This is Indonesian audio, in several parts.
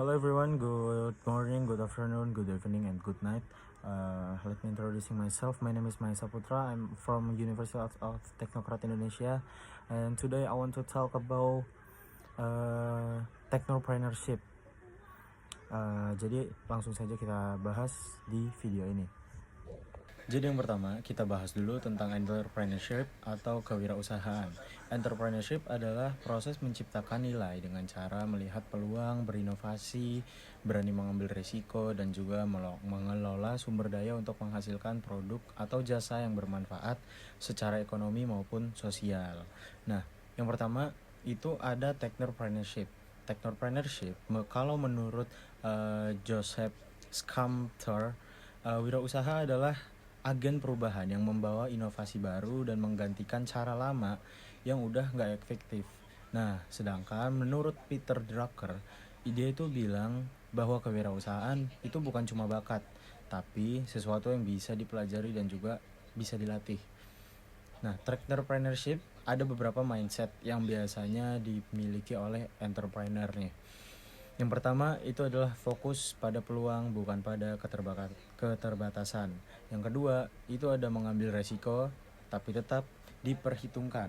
Hello everyone, good morning, good afternoon, good evening, and good night. Let me introducing myself. My name is Maisa Putra. I'm from University of Technocrat Indonesia, and today I want to talk about technopreneurship. Jadi langsung saja kita bahas di video ini. Jadi yang pertama, kita bahas dulu tentang entrepreneurship atau kewirausahaan. Entrepreneurship adalah proses menciptakan nilai dengan cara melihat peluang, berinovasi, berani mengambil risiko, dan juga mengelola sumber daya untuk menghasilkan produk atau jasa yang bermanfaat secara ekonomi maupun sosial. Nah, yang pertama itu ada technopreneurship. Technopreneurship, kalau menurut Joseph Schumpeter, wirausaha adalah agen perubahan yang membawa inovasi baru dan menggantikan cara lama yang udah nggak efektif. Nah, sedangkan menurut Peter Drucker, dia itu bilang bahwa kewirausahaan itu bukan cuma bakat, tapi sesuatu yang bisa dipelajari dan juga bisa dilatih. Nah, entrepreneurship ada beberapa mindset yang biasanya dimiliki oleh entrepreneur nih. Yang pertama itu adalah fokus pada peluang bukan pada keterbatasan. Yang kedua itu ada mengambil resiko tapi tetap diperhitungkan.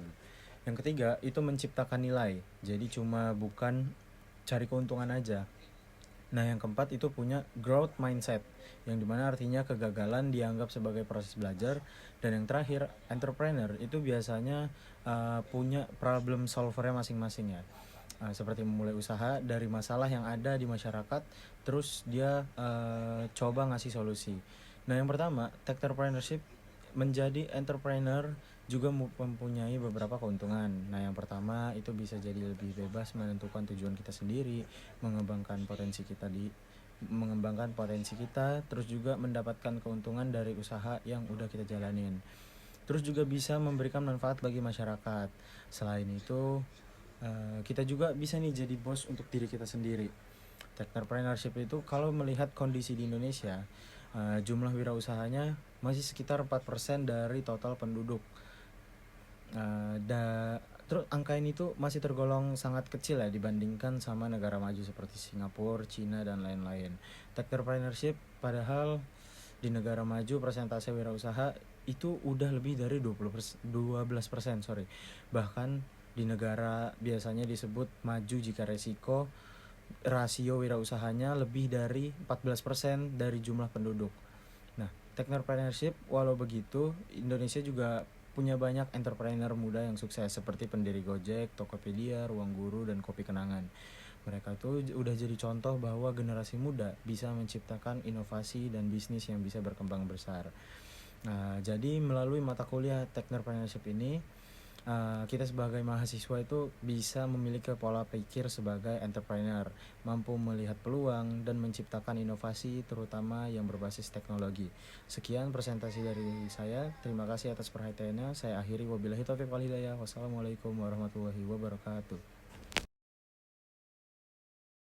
Yang ketiga itu menciptakan nilai. Jadi cuma bukan cari keuntungan aja. Nah, yang keempat itu punya growth mindset, yang dimana artinya kegagalan dianggap sebagai proses belajar. Dan yang terakhir, entrepreneur itu biasanya punya problem solvernya masing-masing ya. Seperti memulai usaha dari masalah yang ada di masyarakat, terus dia coba ngasih solusi. Nah, yang pertama, technopreneurship menjadi entrepreneur juga mempunyai beberapa keuntungan. Nah, yang pertama itu bisa jadi lebih bebas menentukan tujuan kita sendiri, mengembangkan potensi kita, terus juga mendapatkan keuntungan dari usaha yang udah kita jalanin. Terus juga bisa memberikan manfaat bagi masyarakat. Selain itu, kita juga bisa nih jadi bos untuk diri kita sendiri. Technopreneurship itu kalau melihat kondisi di Indonesia, jumlah wirausahanya masih sekitar 4% dari total penduduk. Terus angka ini tuh masih tergolong sangat kecil ya dibandingkan sama negara maju seperti Singapura, Cina, dan lain-lain. Technopreneurship padahal di negara maju persentase wirausaha itu udah lebih dari 12%, sorry. Bahkan di negara biasanya disebut maju jika rasio wirausahanya lebih dari 14% dari jumlah penduduk. Nah, technopreneurship walau begitu, Indonesia juga punya banyak entrepreneur muda yang sukses seperti pendiri Gojek, Tokopedia, Ruang Guru, dan Kopi Kenangan. Mereka tuh udah jadi contoh bahwa generasi muda bisa menciptakan inovasi dan bisnis yang bisa berkembang besar. Jadi melalui mata kuliah technopreneurship ini, kita sebagai mahasiswa itu bisa memiliki pola pikir sebagai entrepreneur, mampu melihat peluang dan menciptakan inovasi terutama yang berbasis teknologi. Sekian presentasi dari saya. Terima kasih atas perhatiannya. Saya akhiri, wabillahi taufiq wal hidayah. Wassalamualaikum warahmatullahi wabarakatuh.